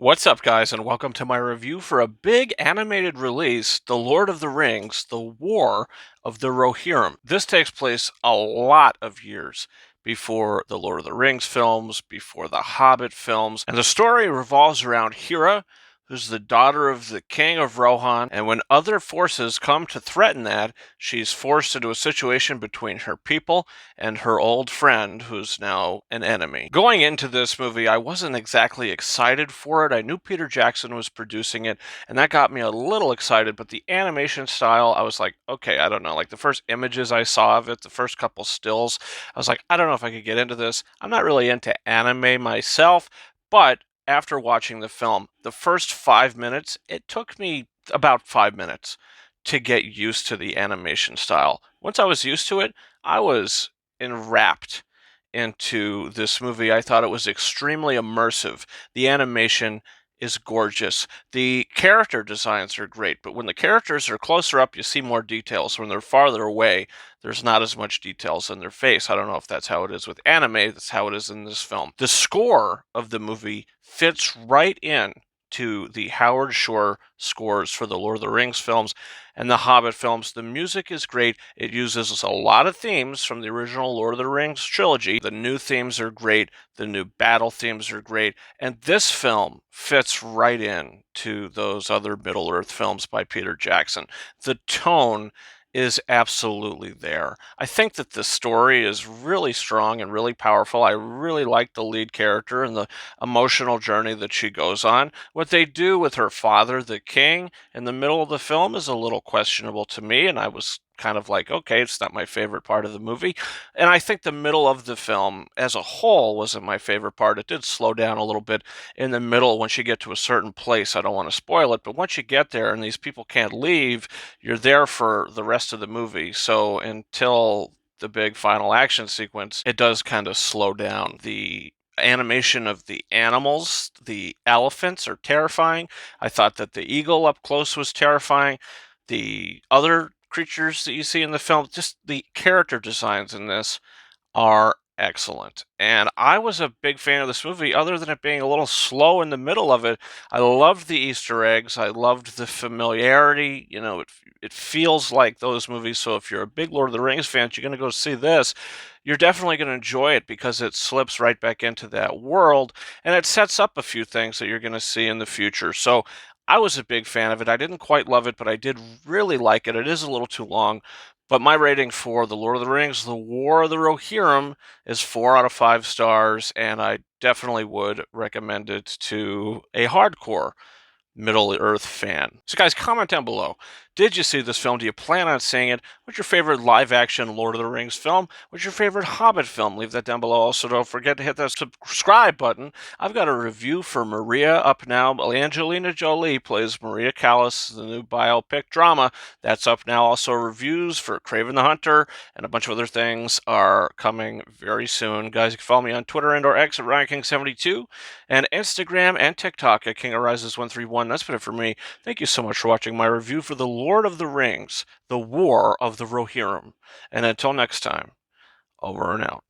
What's up, guys, and welcome to my review for a big animated release, The Lord of the Rings, The War of the Rohirrim. This takes place a lot of years before the Lord of the Rings films, before the Hobbit films, and the story revolves around Hera, who's the daughter of the King of Rohan, and when other forces come to threaten that, she's forced into a situation between her people and her old friend, who's now an enemy. Going into this movie, I wasn't exactly excited for it. I knew Peter Jackson was producing it, and that got me a little excited, but the animation style, I was like, okay, I don't know. Like the first images I saw of it, the first couple stills, I was like, I don't know if I could get into this. I'm not really into anime myself, but after watching the film, the first 5 minutes, it took me about 5 minutes to get used to the animation style. Once I was used to it, I was enwrapped into this movie. I thought it was extremely immersive. The animation is gorgeous. The character designs are great, but when the characters are closer up, you see more details. When they're farther away, there's not as much details in their face. I don't know if that's how it is with anime. That's how it is in this film. The score of the movie fits right in to the Howard Shore scores for the Lord of the Rings films and the Hobbit films. The music is great. It uses a lot of themes from the original Lord of the Rings trilogy. The new themes are great. The new battle themes are great. And this film fits right in to those other Middle-earth films by Peter Jackson. The tone is absolutely there. I think that the story is really strong and really powerful. I really like the lead character and the emotional journey that she goes on. What they do with her father, the king, in the middle of the film is a little questionable to me, and I was kind of like, okay, it's not my favorite part of the movie. And I think the middle of the film as a whole wasn't my favorite part. It did slow down a little bit in the middle once you get to a certain place. I don't want to spoil it, but once you get there and these people can't leave, you're there for the rest of the movie. So until the big final action sequence, it does kind of slow down. The animation of the animals, the elephants are terrifying. I thought that the eagle up close was terrifying. The other creatures that you see in the film, just the character designs in this are excellent. And I was a big fan of this movie, other than it being a little slow in the middle of it. I loved the Easter eggs. I loved the familiarity. You know, it feels like those movies. So if you're a big Lord of the Rings fan, you're going to go see this. You're definitely going to enjoy it because it slips right back into that world and it sets up a few things that you're going to see in the future. So I was a big fan of it. I didn't quite love it, but I did really like it. It is a little too long, but my rating for The Lord of the Rings, The War of the Rohirrim, is 4 out of 5 stars, and I definitely would recommend it to a hardcore Middle-earth fan. So guys, comment down below. Did you see this film? Do you plan on seeing it? What's your favorite live-action Lord of the Rings film? What's your favorite Hobbit film? Leave that down below. Also, don't forget to hit that subscribe button. I've got a review for Maria up now. Angelina Jolie plays Maria Callas, the new biopic drama. That's up now. Also, reviews for Craven the Hunter and a bunch of other things are coming very soon. Guys, you can follow me on Twitter and or X at RyanKing72 and Instagram and TikTok at KingOfRises131. That's been it for me. Thank you so much for watching my review for The Lord of the Rings, The War of the Rohirrim. And until next time, over and out.